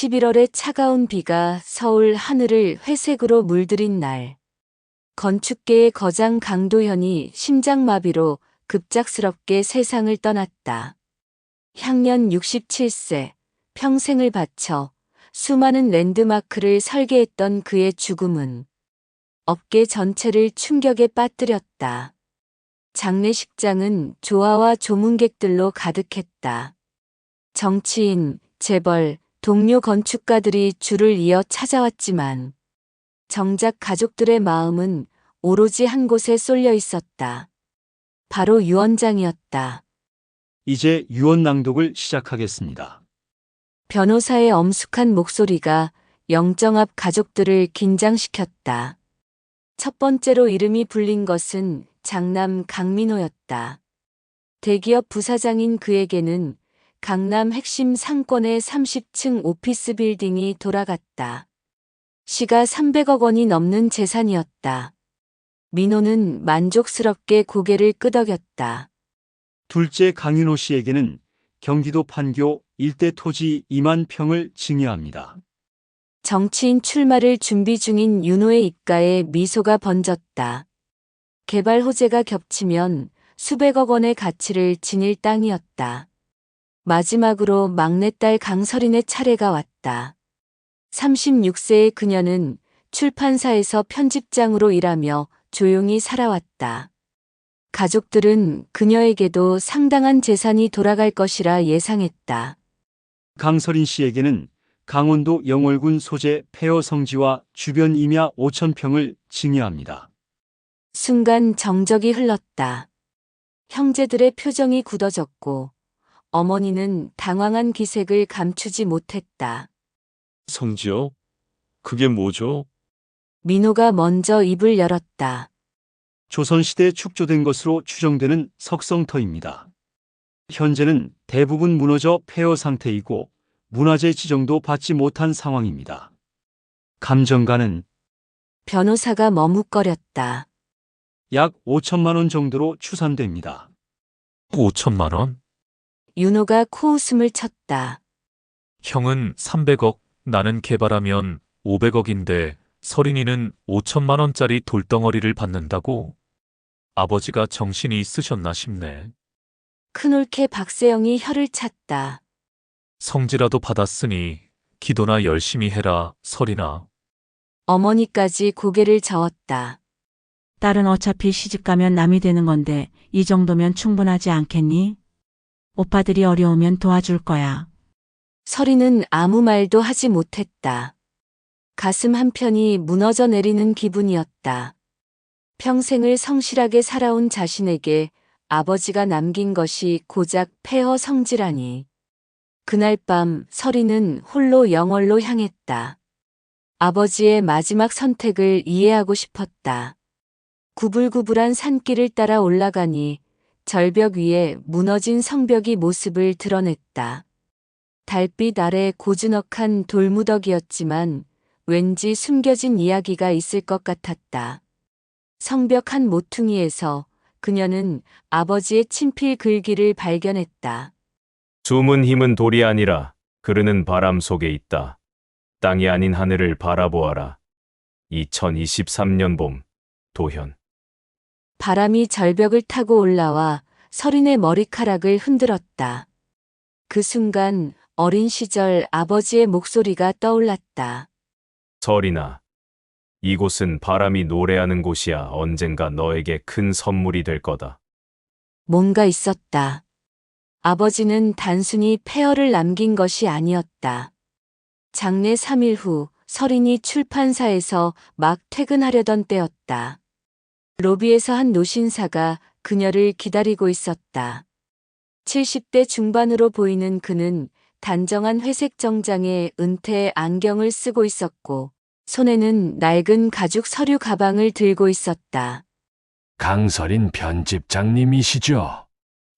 11월의 차가운 비가 서울 하늘을 회색으로 물들인 날. 건축계의 거장 강도현이 심장마비로 급작스럽게 세상을 떠났다. 향년 67세, 평생을 바쳐 수많은 랜드마크를 설계했던 그의 죽음은 업계 전체를 충격에 빠뜨렸다. 장례식장은 조화와 조문객들로 가득했다. 정치인, 재벌, 동료 건축가들이 줄을 이어 찾아왔지만 정작 가족들의 마음은 오로지 한 곳에 쏠려 있었다. 바로 유언장이었다. 이제 유언 낭독을 시작하겠습니다. 변호사의 엄숙한 목소리가 영정 앞 가족들을 긴장시켰다. 첫 번째로 이름이 불린 것은 장남 강민호였다. 대기업 부사장인 그에게는 강남 핵심 상권의 30층 오피스 빌딩이 돌아갔다. 시가 300억 원이 넘는 재산이었다. 민호는 만족스럽게 고개를 끄덕였다. 둘째 강윤호 씨에게는 경기도 판교 일대 토지 2만 평을 증여합니다. 정치인 출마를 준비 중인 윤호의 입가에 미소가 번졌다. 개발 호재가 겹치면 수백억 원의 가치를 지닐 땅이었다. 마지막으로 막내딸 강설인의 차례가 왔다. 36세의 그녀는 출판사에서 편집장으로 일하며 조용히 살아왔다. 가족들은 그녀에게도 상당한 재산이 돌아갈 것이라 예상했다. 강설인 씨에게는 강원도 영월군 소재 폐허 성지와 주변 임야 5천 평을 증여합니다. 순간 정적이 흘렀다. 형제들의 표정이 굳어졌고 어머니는 당황한 기색을 감추지 못했다. 성지요? 그게 뭐죠? 민호가 먼저 입을 열었다. 조선시대에 축조된 것으로 추정되는 석성터입니다. 현재는 대부분 무너져 폐허 상태이고 문화재 지정도 받지 못한 상황입니다. 감정가는 변호사가 머뭇거렸다. 약 5천만 원 정도로 추산됩니다. 5천만 원? 윤호가 코웃음을 쳤다. 형은 300억, 나는 개발하면 500억인데 설인이는 5천만 원짜리 돌덩어리를 받는다고? 아버지가 정신이 있으셨나 싶네. 큰올케 박세영이 혀를 찼다. 성지라도 받았으니 기도나 열심히 해라, 설인아. 어머니까지 고개를 저었다. 딸은 어차피 시집가면 남이 되는 건데 이 정도면 충분하지 않겠니? 오빠들이 어려우면 도와줄 거야. 설이는 아무 말도 하지 못했다. 가슴 한편이 무너져 내리는 기분이었다. 평생을 성실하게 살아온 자신에게 아버지가 남긴 것이 고작 폐허 성지라니. 그날 밤 설이는 홀로 영월로 향했다. 아버지의 마지막 선택을 이해하고 싶었다. 구불구불한 산길을 따라 올라가니 절벽 위에 무너진 성벽이 모습을 드러냈다. 달빛 아래 고즈넉한 돌무더기였지만 왠지 숨겨진 이야기가 있을 것 같았다. 성벽 한 모퉁이에서 그녀는 아버지의 친필 글귀를 발견했다. 숨은 힘은 돌이 아니라 흐르는 바람 속에 있다. 땅이 아닌 하늘을 바라보아라. 2023년 봄, 도현. 바람이 절벽을 타고 올라와 설인의 머리카락을 흔들었다. 그 순간 어린 시절 아버지의 목소리가 떠올랐다. 설인아, 이곳은 바람이 노래하는 곳이야. 언젠가 너에게 큰 선물이 될 거다. 뭔가 있었다. 아버지는 단순히 폐허를 남긴 것이 아니었다. 장례 3일 후 설인이 출판사에서 막 퇴근하려던 때였다. 로비에서 한 노신사가 그녀를 기다리고 있었다. 70대 중반으로 보이는 그는 단정한 회색 정장에 은퇴 안경을 쓰고 있었고 손에는 낡은 가죽 서류 가방을 들고 있었다. 강설인 편집장님이시죠?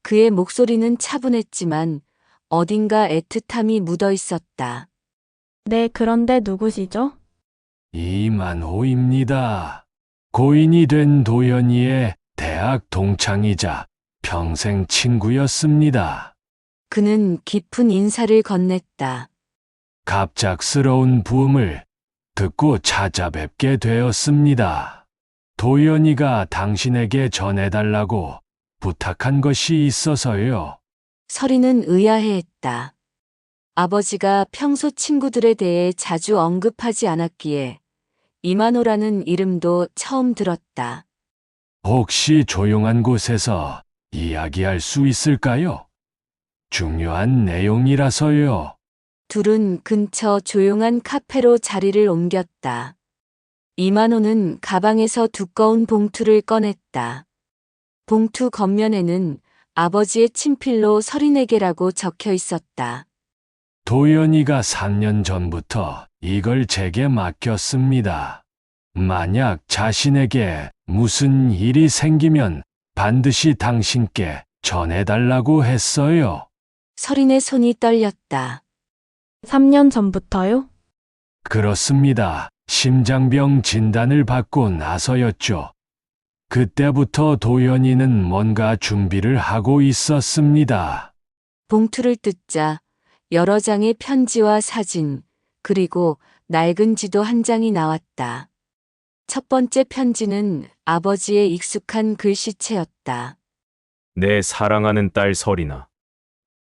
그의 목소리는 차분했지만 어딘가 애틋함이 묻어 있었다. 네, 그런데 누구시죠? 이만호입니다. 고인이 된 도연이의 대학 동창이자 평생 친구였습니다. 그는 깊은 인사를 건넸다. 갑작스러운 부음을 듣고 찾아뵙게 되었습니다. 도연이가 당신에게 전해달라고 부탁한 것이 있어서요. 서리는 의아해했다. 아버지가 평소 친구들에 대해 자주 언급하지 않았기에 이만호라는 이름도 처음 들었다. 혹시 조용한 곳에서 이야기할 수 있을까요? 중요한 내용이라서요. 둘은 근처 조용한 카페로 자리를 옮겼다. 이만호는 가방에서 두꺼운 봉투를 꺼냈다. 봉투 겉면에는 아버지의 친필로 서린에게라고 적혀 있었다. 도연이가 3년 전부터 이걸 제게 맡겼습니다. 만약 자신에게 무슨 일이 생기면 반드시 당신께 전해달라고 했어요. 서린의 손이 떨렸다. 3년 전부터요? 그렇습니다. 심장병 진단을 받고 나서였죠. 그때부터 도연이는 뭔가 준비를 하고 있었습니다. 봉투를 뜯자 여러 장의 편지와 사진, 그리고 낡은 지도 한 장이 나왔다. 첫 번째 편지는 아버지의 익숙한 글씨체였다. 내 사랑하는 딸 설이나.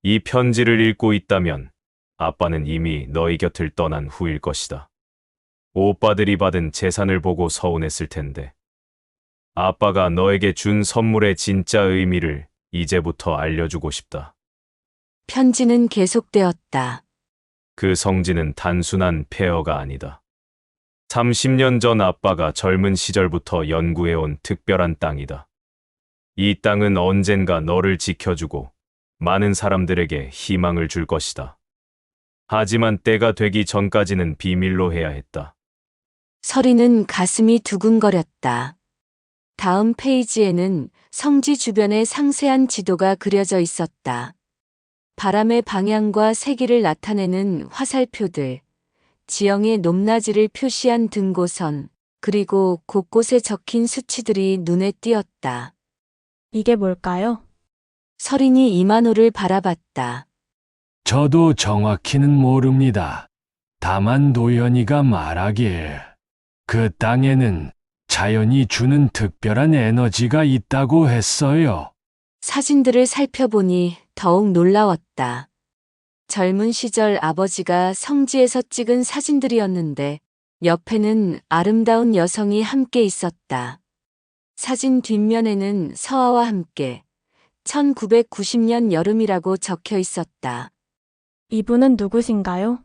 이 편지를 읽고 있다면 아빠는 이미 너희 곁을 떠난 후일 것이다. 오빠들이 받은 재산을 보고 서운했을 텐데. 아빠가 너에게 준 선물의 진짜 의미를 이제부터 알려주고 싶다. 편지는 계속되었다. 그 성지는 단순한 폐허가 아니다. 30년 전 아빠가 젊은 시절부터 연구해온 특별한 땅이다. 이 땅은 언젠가 너를 지켜주고 많은 사람들에게 희망을 줄 것이다. 하지만 때가 되기 전까지는 비밀로 해야 했다. 서리는 가슴이 두근거렸다. 다음 페이지에는 성지 주변의 상세한 지도가 그려져 있었다. 바람의 방향과 세기를 나타내는 화살표들, 지형의 높낮이를 표시한 등고선, 그리고 곳곳에 적힌 수치들이 눈에 띄었다. 이게 뭘까요? 서린이 이만호를 바라봤다. 저도 정확히는 모릅니다. 다만 도연이가 말하길 그 땅에는 자연이 주는 특별한 에너지가 있다고 했어요. 사진들을 살펴보니 더욱 놀라웠다. 젊은 시절 아버지가 성지에서 찍은 사진들이었는데 옆에는 아름다운 여성이 함께 있었다. 사진 뒷면에는 서아와 함께 1990년 여름이라고 적혀 있었다. 이분은 누구신가요?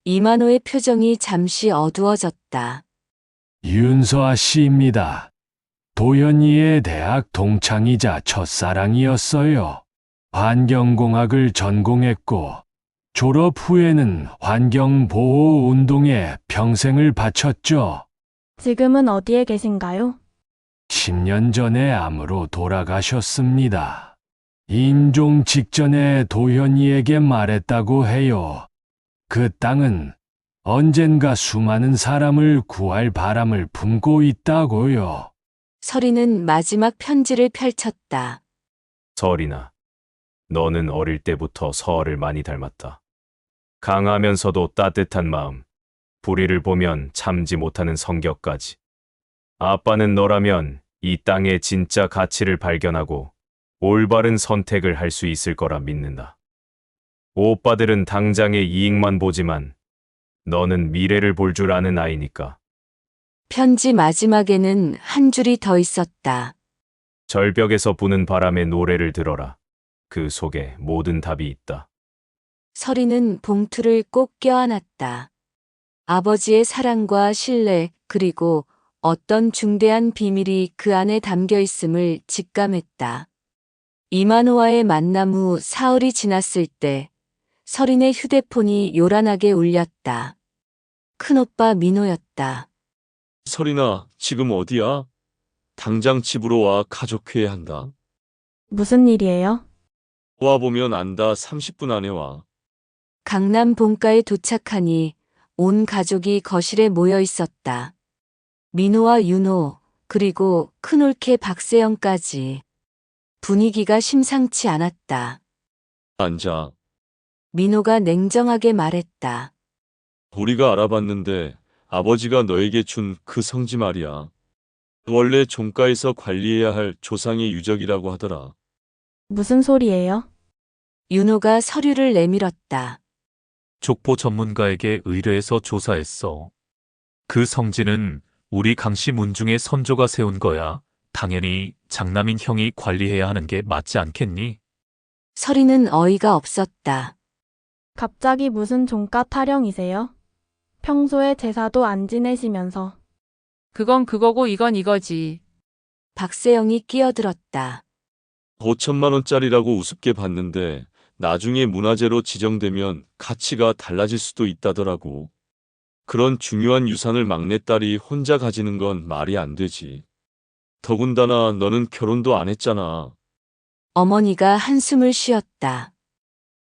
이만호의 표정이 잠시 어두워졌다. 윤서아 씨입니다. 도연이의 대학 동창이자 첫사랑이었어요. 환경공학을 전공했고 졸업 후에는 환경보호 운동에 평생을 바쳤죠. 지금은 어디에 계신가요? 10년 전에 암으로 돌아가셨습니다. 임종 직전에 도현이에게 말했다고 해요. 그 땅은 언젠가 수많은 사람을 구할 바람을 품고 있다고요. 서리는 마지막 편지를 펼쳤다. 설이나, 너는 어릴 때부터 서어를 많이 닮았다. 강하면서도 따뜻한 마음, 불의를 보면 참지 못하는 성격까지. 아빠는 너라면 이 땅의 진짜 가치를 발견하고 올바른 선택을 할 수 있을 거라 믿는다. 오빠들은 당장의 이익만 보지만 너는 미래를 볼 줄 아는 아이니까. 편지 마지막에는 한 줄이 더 있었다. 절벽에서 부는 바람의 노래를 들어라. 그 속에 모든 답이 있다. 서리는 봉투를 꼭 껴안았다. 아버지의 사랑과 신뢰, 그리고 어떤 중대한 비밀이 그 안에 담겨 있음을 직감했다. 이만호와의 만남 후 사흘이 지났을 때 서린의 휴대폰이 요란하게 울렸다. 큰오빠 민호였다. 설이나, 지금 어디야? 당장 집으로 와, 가족회의 한다. 무슨 일이에요? 와보면 안다. 30분 안에 와. 강남 본가에 도착하니 온 가족이 거실에 모여 있었다. 민호와 윤호, 그리고 큰올케 박세영까지. 분위기가 심상치 않았다. 앉아. 민호가 냉정하게 말했다. 우리가 알아봤는데 아버지가 너에게 준 그 성지 말이야. 원래 종가에서 관리해야 할 조상의 유적이라고 하더라. 무슨 소리예요? 윤호가 서류를 내밀었다. 족보 전문가에게 의뢰해서 조사했어. 그 성지는 우리 강씨 문중의 선조가 세운 거야. 당연히 장남인 형이 관리해야 하는 게 맞지 않겠니? 서리는 어이가 없었다. 갑자기 무슨 종가 타령이세요? 평소에 제사도 안 지내시면서. 그건 그거고 이건 이거지. 박세영이 끼어들었다. 5천만 원짜리라고 우습게 봤는데 나중에 문화재로 지정되면 가치가 달라질 수도 있다더라고. 그런 중요한 유산을 막내딸이 혼자 가지는 건 말이 안 되지. 더군다나 너는 결혼도 안 했잖아. 어머니가 한숨을 쉬었다.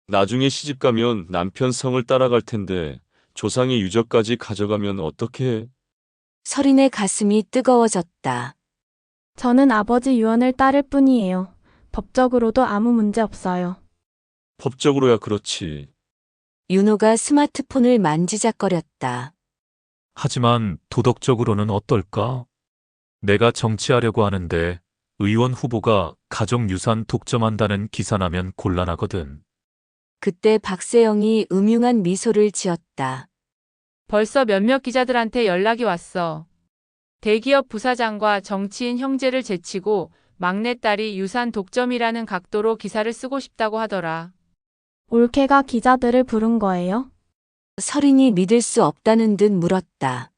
나중에 시집 가면 남편 성을 따라갈 텐데 조상의 유적까지 가져가면 어떻게 해? 서린의 가슴이 뜨거워졌다. 저는 아버지 유언을 따를 뿐이에요. 법적으로도 아무 문제 없어요. 법적으로야 그렇지. 윤호가 스마트폰을 만지작거렸다. 하지만 도덕적으로는 어떨까? 내가 정치하려고 하는데 의원 후보가 가족 유산 독점한다는 기사 나면 곤란하거든. 그때 박세영이 음흉한 미소를 지었다. 벌써 몇몇 기자들한테 연락이 왔어. 대기업 부사장과 정치인 형제를 제치고 막내딸이 유산 독점이라는 각도로 기사를 쓰고 싶다고 하더라. 올케가 기자들을 부른 거예요? 서린이 믿을 수 없다는 듯 물었다.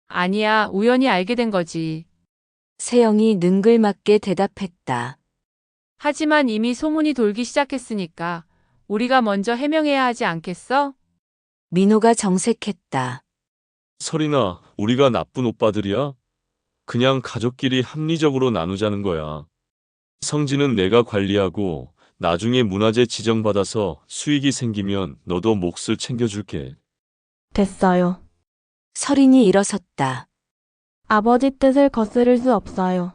아니야, 우연히 알게 된 거지. 세영이 능글맞게 대답했다. 하지만 이미 소문이 돌기 시작했으니까 우리가 먼저 해명해야 하지 않겠어? 민호가 정색했다. 설이나 우리가 나쁜 오빠들이야? 그냥 가족끼리 합리적으로 나누자는 거야. 성지는 내가 관리하고 나중에 문화재 지정받아서 수익이 생기면 너도 몫을 챙겨줄게. 됐어요. 서린이 일어섰다. 아버지 뜻을 거스를 수 없어요.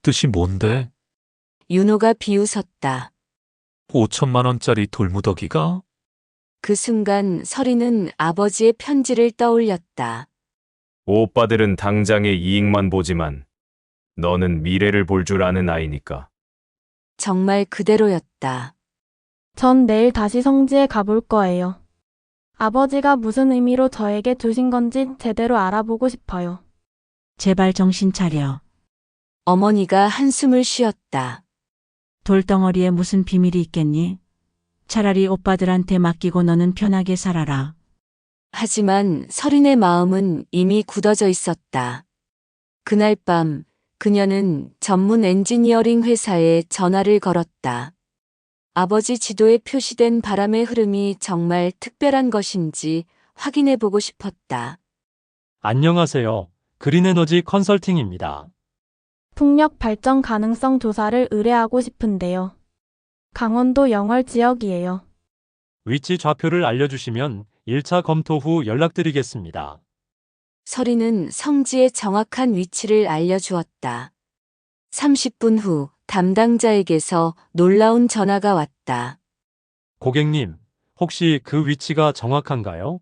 뜻이 뭔데? 윤호가 비웃었다. 5천만 원짜리 돌무더기가? 그 순간 서린은 아버지의 편지를 떠올렸다. 오빠들은 당장의 이익만 보지만 너는 미래를 볼 줄 아는 아이니까. 정말 그대로였다. 전 내일 다시 성지에 가볼 거예요. 아버지가 무슨 의미로 저에게 주신 건지 제대로 알아보고 싶어요. 제발 정신 차려. 어머니가 한숨을 쉬었다. 돌덩어리에 무슨 비밀이 있겠니? 차라리 오빠들한테 맡기고 너는 편하게 살아라. 하지만 서린의 마음은 이미 굳어져 있었다. 그날 밤 그녀는 전문 엔지니어링 회사에 전화를 걸었다. 아버지 지도에 표시된 바람의 흐름이 정말 특별한 것인지 확인해 보고 싶었다. 안녕하세요. 그린에너지 컨설팅입니다. 풍력 발전 가능성 조사를 의뢰하고 싶은데요. 강원도 영월 지역이에요. 위치 좌표를 알려주시면 1차 검토 후 연락드리겠습니다. 서린은 성지의 정확한 위치를 알려주었다. 30분 후 담당자에게서 놀라운 전화가 왔다. 고객님, 혹시 그 위치가 정확한가요?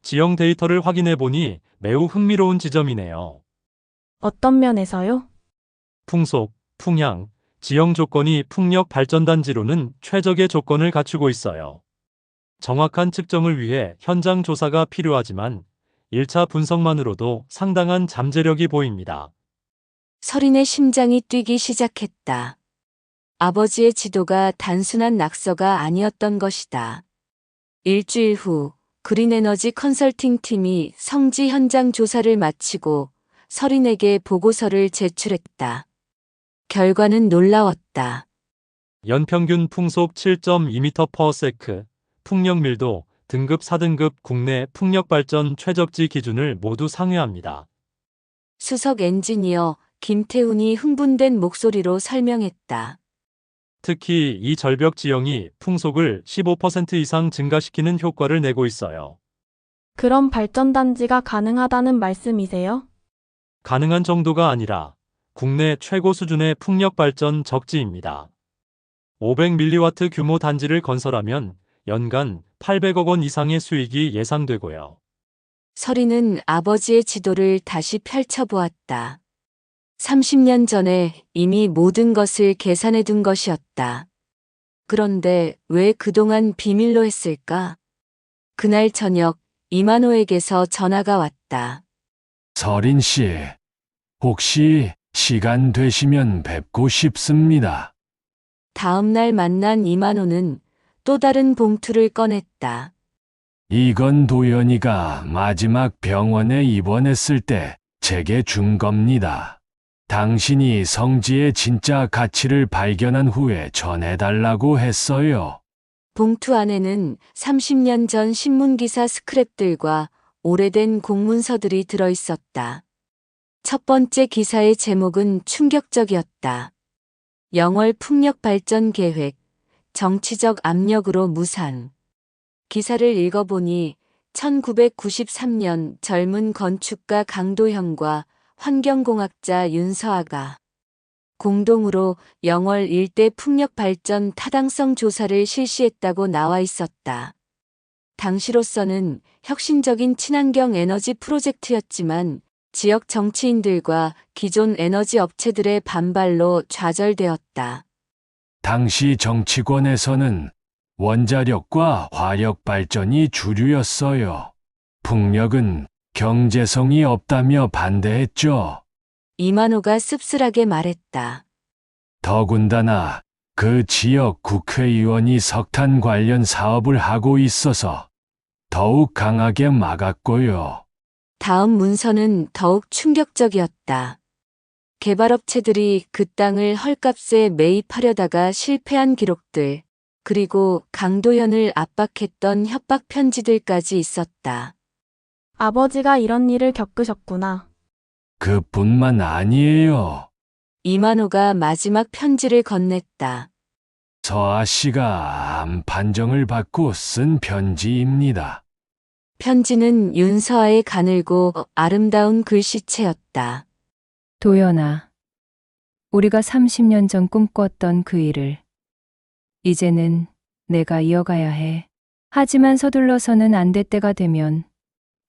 지형 데이터를 확인해 보니 매우 흥미로운 지점이네요. 어떤 면에서요? 풍속, 풍향, 지형 조건이 풍력 발전단지로는 최적의 조건을 갖추고 있어요. 정확한 측정을 위해 현장 조사가 필요하지만 1차 분석만으로도 상당한 잠재력이 보입니다. 서린의 심장이 뛰기 시작했다. 아버지의 지도가 단순한 낙서가 아니었던 것이다. 일주일 후 그린에너지 컨설팅 팀이 성지 현장 조사를 마치고 서린에게 보고서를 제출했다. 결과는 놀라웠다. 연평균 풍속 7.2m/s, 풍력 밀도 등급 4등급 국내 풍력 발전 최적지 기준을 모두 상회합니다. 수석 엔지니어 김태훈이 흥분된 목소리로 설명했다. 특히 이 절벽 지형이 풍속을 15% 이상 증가시키는 효과를 내고 있어요. 그런 발전단지가 가능하다는 말씀이세요? 가능한 정도가 아니라 국내 최고 수준의 풍력 발전 적지입니다. 500mW 규모 단지를 건설하면 연간 800억 원 이상의 수익이 예상되고요. 서리는 아버지의 지도를 다시 펼쳐보았다. 30년 전에 이미 모든 것을 계산해 둔 것이었다. 그런데 왜 그동안 비밀로 했을까? 그날 저녁 이만호에게서 전화가 왔다. 서린 씨, 혹시 시간 되시면 뵙고 싶습니다. 다음 날 만난 이만호는 또 다른 봉투를 꺼냈다. 이건 도연이가 마지막 병원에 입원했을 때 제게 준 겁니다. 당신이 성지의 진짜 가치를 발견한 후에 전해달라고 했어요. 봉투 안에는 30년 전 신문기사 스크랩들과 오래된 공문서들이 들어있었다. 첫 번째 기사의 제목은 충격적이었다. 영월 풍력 발전 계획, 정치적 압력으로 무산. 기사를 읽어보니 1993년 젊은 건축가 강도현과 환경공학자 윤서아가 공동으로 영월 일대 풍력 발전 타당성 조사를 실시했다고 나와 있었다. 당시로서는 혁신적인 친환경 에너지 프로젝트였지만 지역 정치인들과 기존 에너지 업체들의 반발로 좌절되었다. 당시 정치권에서는 원자력과 화력 발전이 주류였어요. 풍력은 경제성이 없다며 반대했죠. 이만호가 씁쓸하게 말했다. 더군다나 그 지역 국회의원이 석탄 관련 사업을 하고 있어서 더욱 강하게 막았고요. 다음 문서는 더욱 충격적이었다. 개발업체들이 그 땅을 헐값에 매입하려다가 실패한 기록들, 그리고 강도현을 압박했던 협박 편지들까지 있었다. 아버지가 이런 일을 겪으셨구나. 그뿐만 아니에요. 이만호가 마지막 편지를 건넸다. 서아 씨가 암 판정을 받고 쓴 편지입니다. 편지는 윤서아의 가늘고 아름다운 글씨체였다. 도연아, 우리가 30년 전 꿈꿨던 그 일을 이제는 내가 이어가야 해. 하지만 서둘러서는 안 될 때가 되면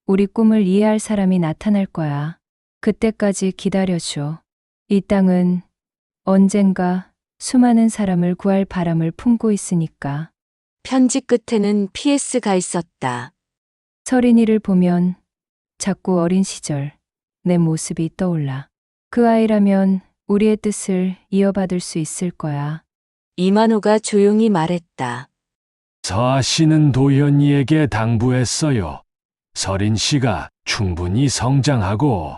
우리 꿈을 이해할 사람이 나타날 거야. 그때까지 기다려줘. 이 땅은 언젠가 수많은 사람을 구할 바람을 품고 있으니까. 편지 끝에는 PS가 있었다. 서린이를 보면 자꾸 어린 시절 내 모습이 떠올라. 그 아이라면 우리의 뜻을 이어받을 수 있을 거야. 이만호가 조용히 말했다. 서아 씨는 도현이에게 당부했어요. 서린 씨가 충분히 성장하고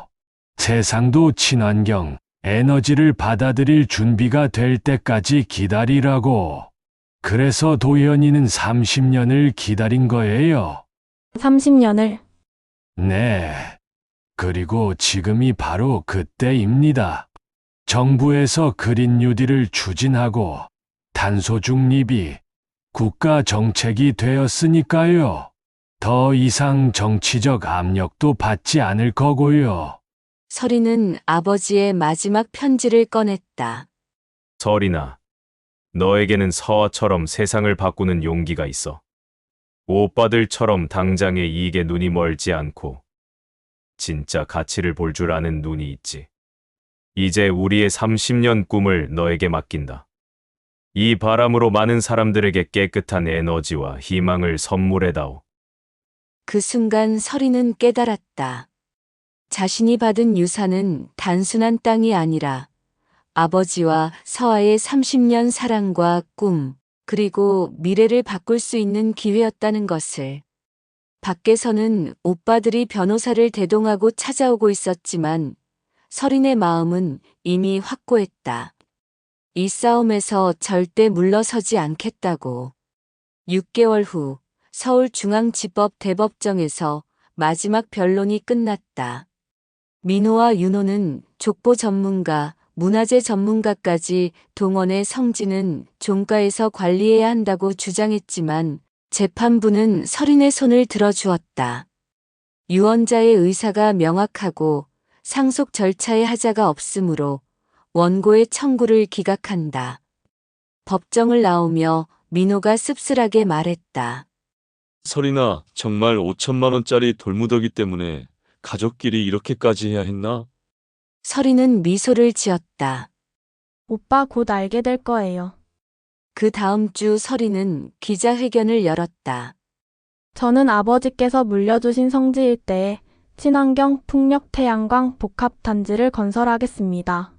세상도 친환경, 에너지를 받아들일 준비가 될 때까지 기다리라고. 그래서 도현이는 30년을 기다린 거예요. 30년을. 네. 그리고 지금이 바로 그때입니다. 정부에서 그린 뉴딜을 추진하고 탄소 중립이 국가 정책이 되었으니까요. 더 이상 정치적 압력도 받지 않을 거고요. 서리는 아버지의 마지막 편지를 꺼냈다. 서린아, 너에게는 서아처럼 세상을 바꾸는 용기가 있어. 오빠들처럼 당장의 이익에 눈이 멀지 않고 진짜 가치를 볼 줄 아는 눈이 있지. 이제 우리의 30년 꿈을 너에게 맡긴다. 이 바람으로 많은 사람들에게 깨끗한 에너지와 희망을 선물해다오. 그 순간 서리는 깨달았다. 자신이 받은 유산은 단순한 땅이 아니라 아버지와 서아의 30년 사랑과 꿈, 그리고 미래를 바꿀 수 있는 기회였다는 것을. 밖에서는 오빠들이 변호사를 대동하고 찾아오고 있었지만 서린의 마음은 이미 확고했다. 이 싸움에서 절대 물러서지 않겠다고. 6개월 후 서울중앙지법 대법정에서 마지막 변론이 끝났다. 민호와 윤호는 족보 전문가, 문화재 전문가까지 동원해 성지는 종가에서 관리해야 한다고 주장했지만 재판부는 서린의 손을 들어주었다. 유언자의 의사가 명확하고 상속 절차에 하자가 없으므로 원고의 청구를 기각한다. 법정을 나오며 민호가 씁쓸하게 말했다. 설이나 정말 5천만 원짜리 돌무더기 때문에 가족끼리 이렇게까지 해야 했나? 설이는 미소를 지었다. 오빠 곧 알게 될 거예요. 그 다음 주 설이는 기자회견을 열었다. 저는 아버지께서 물려주신 성지 일대에 친환경 풍력 태양광 복합단지를 건설하겠습니다.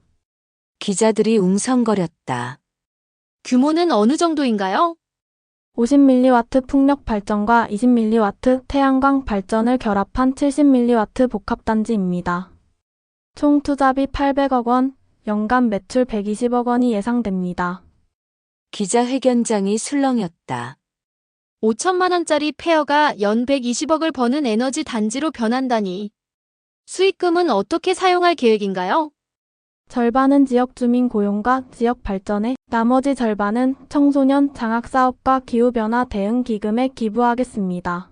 기자들이 웅성거렸다. 규모는 어느 정도인가요? 50mW 풍력 발전과 20mW 태양광 발전을 결합한 70mW 복합단지입니다. 총 투자비 800억 원, 연간 매출 120억 원이 예상됩니다. 기자회견장이 술렁였다. 5천만 원짜리 폐허가 연 120억을 버는 에너지 단지로 변한다니. 수익금은 어떻게 사용할 계획인가요? 절반은 지역 주민 고용과 지역 발전에, 나머지 절반은 청소년 장학사업과 기후변화 대응 기금에 기부하겠습니다.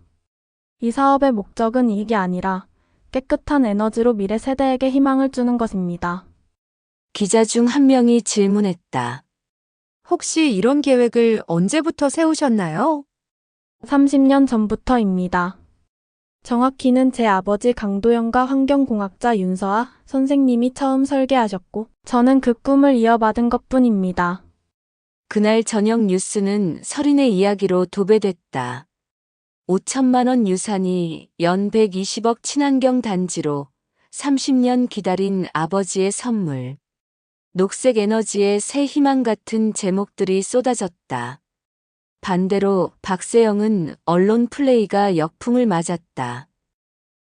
이 사업의 목적은 이익이 아니라 깨끗한 에너지로 미래 세대에게 희망을 주는 것입니다. 기자 중 한 명이 질문했다. 혹시 이런 계획을 언제부터 세우셨나요? 30년 전부터입니다. 정확히는 제 아버지 강도영과 환경공학자 윤서아 선생님이 처음 설계하셨고, 저는 그 꿈을 이어받은 것뿐입니다. 그날 저녁 뉴스는 설인의 이야기로 도배됐다. 5천만 원 유산이 연 120억 친환경 단지로 30년 기다린 아버지의 선물. 녹색 에너지의 새 희망 같은 제목들이 쏟아졌다. 반대로 박세영은 언론 플레이가 역풍을 맞았다.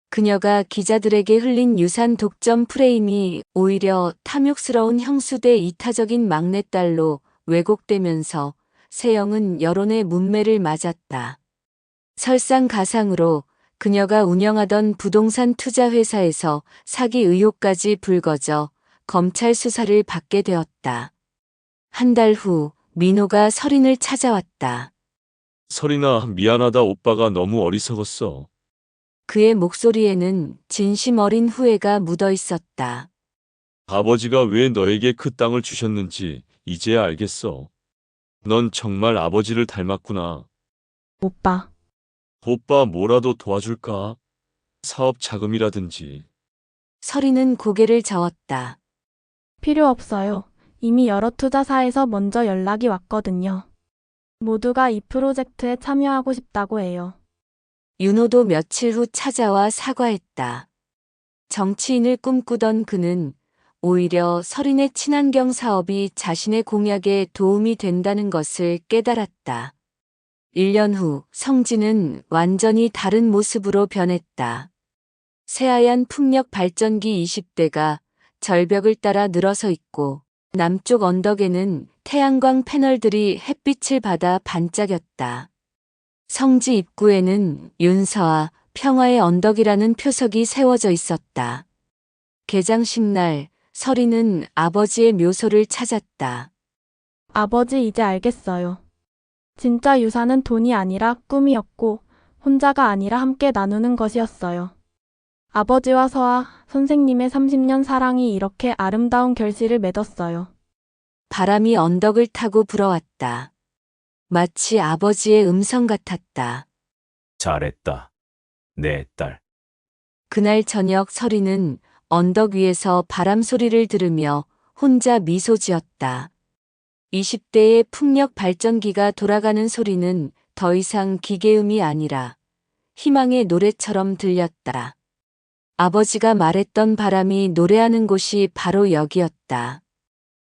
그녀가 기자들에게 흘린 유산 독점 프레임이 오히려 탐욕스러운 형수대 이타적인 막내딸로 왜곡되면서 세영은 여론의 문매를 맞았다. 설상가상으로 그녀가 운영하던 부동산 투자회사에서 사기 의혹까지 불거져 검찰 수사를 받게 되었다. 한 달 후 민호가 설인을 찾아왔다. 설이나 미안하다 오빠가 너무 어리석었어. 그의 목소리에는 진심 어린 후회가 묻어 있었다. 아버지가 왜 너에게 그 땅을 주셨는지 이제야 알겠어. 넌 정말 아버지를 닮았구나. 오빠, 오빠 뭐라도 도와줄까? 사업 자금이라든지. 설인은 고개를 저었다. 필요 없어요. 이미 여러 투자사에서 먼저 연락이 왔거든요. 모두가 이 프로젝트에 참여하고 싶다고 해요. 윤호도 며칠 후 찾아와 사과했다. 정치인을 꿈꾸던 그는 오히려 설인의 친환경 사업이 자신의 공약에 도움이 된다는 것을 깨달았다. 1년 후 성진은 완전히 다른 모습으로 변했다. 새하얀 풍력 발전기 20대가 절벽을 따라 늘어서 있고 남쪽 언덕에는 태양광 패널들이 햇빛을 받아 반짝였다. 성지 입구에는 윤서아 평화의 언덕이라는 표석이 세워져 있었다. 개장식 날 설이는 아버지의 묘소를 찾았다. 아버지 이제 알겠어요. 진짜 유산은 돈이 아니라 꿈이었고 혼자가 아니라 함께 나누는 것이었어요. 아버지와 서아 선생님의 30년 사랑이 이렇게 아름다운 결실을 맺었어요. 바람이 언덕을 타고 불어왔다. 마치 아버지의 음성 같았다. 잘했다. 내 딸. 그날 저녁 설이는 언덕 위에서 바람 소리를 들으며 혼자 미소 지었다. 20대의 풍력 발전기가 돌아가는 소리는 더 이상 기계음이 아니라 희망의 노래처럼 들렸다. 아버지가 말했던 바람이 노래하는 곳이 바로 여기였다.